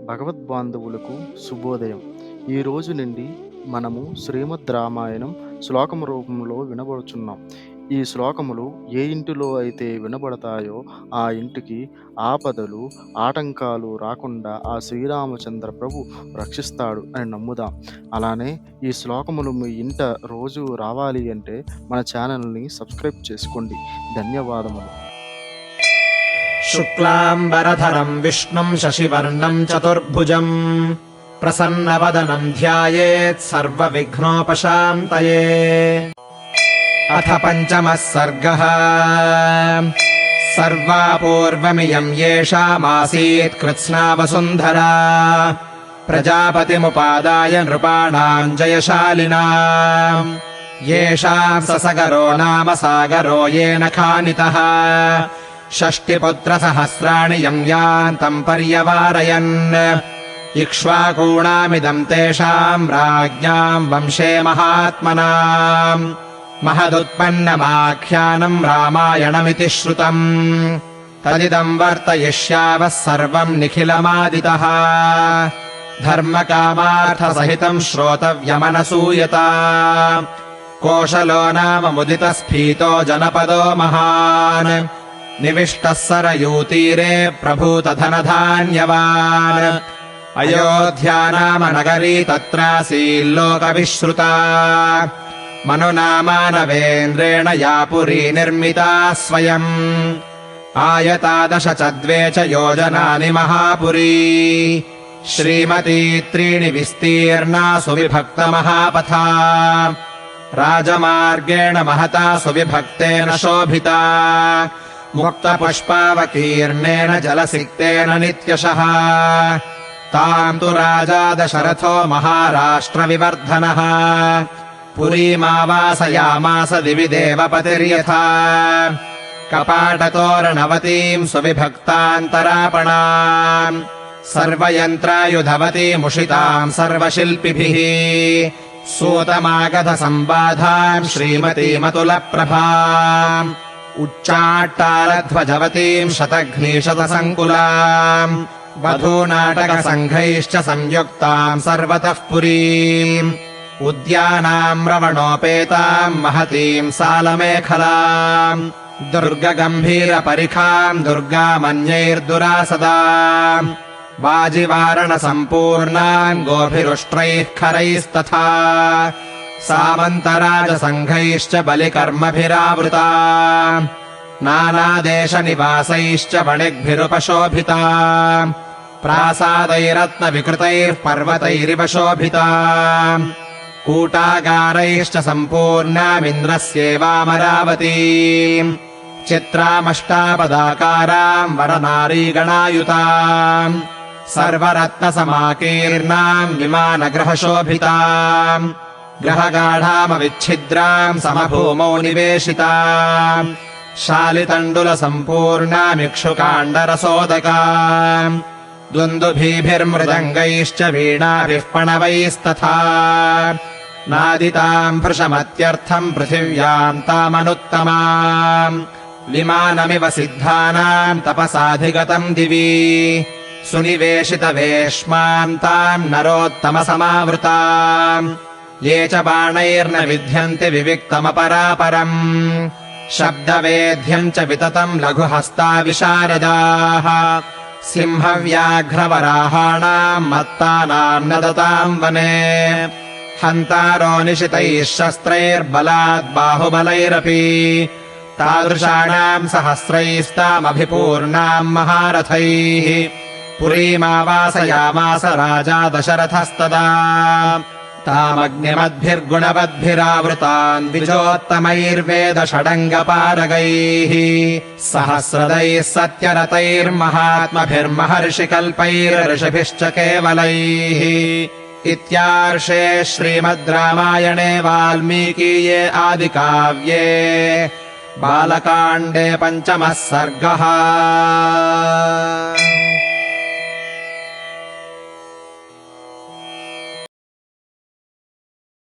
భగవద్బాంధవులకు శుభోదయం. ఈ రోజు నుండి మనము శ్రీమద్ రామాయణం శ్లోకం రూపంలో వినబడుచున్నాం. ఈ శ్లోకములు ఏ ఇంటిలో అయితే వినబడతాయో ఆ ఇంటికి ఆపదలు, ఆటంకాలు రాకుండా ఆ శ్రీరామచంద్ర ప్రభు రక్షిస్తాడు అని నమ్ముదాం. అలానే ఈ శ్లోకములు మీ ఇంట రోజు రావాలి అంటే మన ఛానల్ని సబ్స్క్రైబ్ చేసుకోండి. ధన్యవాదములు. शुक्लाम्बरधरम् विष्णुम् शशिवर्णम् चतुर्भुजम् प्रसन्नवदनम् ध्यायेत् सर्वविघ्नोपशान्तये। अथ पञ्चमः सर्गः। सर्वापूर्वमियम् येषामासीत् कृत्स्ना वसुन्धरा प्रजापतिमुपादाय नृपाणाम् जयशालिनाम्। येषाम् ससगरो नाम सागरो येन खानितः षष्टिपुत्रसहस्राणि यम् यान्तम् पर्यवारयन्। इक्ष्वाकूणामिदम् तेषाम् राज्ञाम् वंशे महात्मनाम् महदुत्पन्नमाख्यानम् रामायणमिति श्रुतम्। तदिदम् वर्तयिष्यावः सर्वम् निखिलमादितः धर्मकामार्थसहितम् श्रोतव्यमनसूयता। कोशलो नाम मुदितस्फीतो जनपदो महान् निविष्टः सरयूतीरे प्रभूतधनधान्यवान्। अयोध्या नाम नगरी तत्रासील्लोकविश्रुता मनुनामानवेन्द्रेण या पुरी निर्मिता स्वयम्। आयता 10 च 2 च योजनानि महापुरी श्रीमती 3 विस्तीर्णा सुविभक्तमहापथा राजमार्गेण महता सुविभक्तेन शोभिता मुक्तपुष्पावकीर्णेन जलसिक्तेन नित्यशः। ताम् तु राजा दशरथो महाराष्ट्रविवर्धनः पुरीमावासयामास दिवि देवपतिर्यथा। कपाटतोरणवतीम् सुविभक्तान्तरापणाम् सर्वयन्त्रायुधवतीमुषिताम् सर्वशिल्पिभिः। सूतमागधसम्बाधाम् श्रीमतीमतुलप्रभाम् उच्चाट्टालध्वजवतीम् शतघ्नीशतसङ्कुलाम् वधूनाटकसङ्घैश्च संयुक्ताम् सर्वतः पुरीम्। उद्यानाम् रवणोपेताम् महतीम् सालमेखलाम् दुर्गगम्भीरपरिखाम् दुर्गामन्यैर्दुरासदाम् वाजिवारणसम्पूर्णाम् गोभिरुष्ट्रैः खरैस्तथा सामन्तराजसङ्घैश्च बलिकर्मभिरावृता नानादेशनिवासैश्च वणिग्भिरुपशोभिता प्रासादैरत्नविकृतैः पर्वतैरिव शोभिता कूटागारैश्च सम्पूर्णामिन्द्रस्येवामरावतीम् चित्रामष्टापदाकाराम् वरनारीगणायुताम् सर्वरत्नसमाकीर्णाम् विमानगृहशोभिताम् ग्रहगाढामविच्छिद्राम् समभूमौ निवेशिताम् शालितण्डुलसम्पूर्णामिक्षुकाण्डरसोदकाम् दुन्दुभिर्मृदङ्गैश्च वीणाभिः पणवैस्तथा नादिताम् भृशमत्यर्थम् पृथिव्याम् तामनुत्तमाम् विमानमिव सिद्धानाम् तपसाधिगतम् दिवि सुनिवेशितवेश्माम् ताम् नरोत्तमसमावृताम् ये च बाणैर्न विध्यन्ति विविक्तमपरापरम् शब्दवेद्यम् च विततम् लघुहस्ता विशारदाः सिंहव्याघ्रवराहाणाम् मत्तानाम् नदताम् वने हन्तारो निशितैः शस्त्रैर्बलात् बाहुबलैरपि तादृशाणाम् सहस्रैस्तामभिपूर्णाम् महारथैः पुरीमावासयामास राजा दशरथस्तदा तामग्निमद्भिर्गुणवद्भिरावृतान् द्विजोत्तमैर्वेदषडङ्गपारगैः सहस्रदैः सत्यरतैर्महात्मभिर्महर्षिकल्पैर्ऋषिभिश्च केवलैः। इत्यार्षे श्रीमद् रामायणे वाल्मीकीये आदिकाव्ये बालकाण्डे 5मः सर्गः।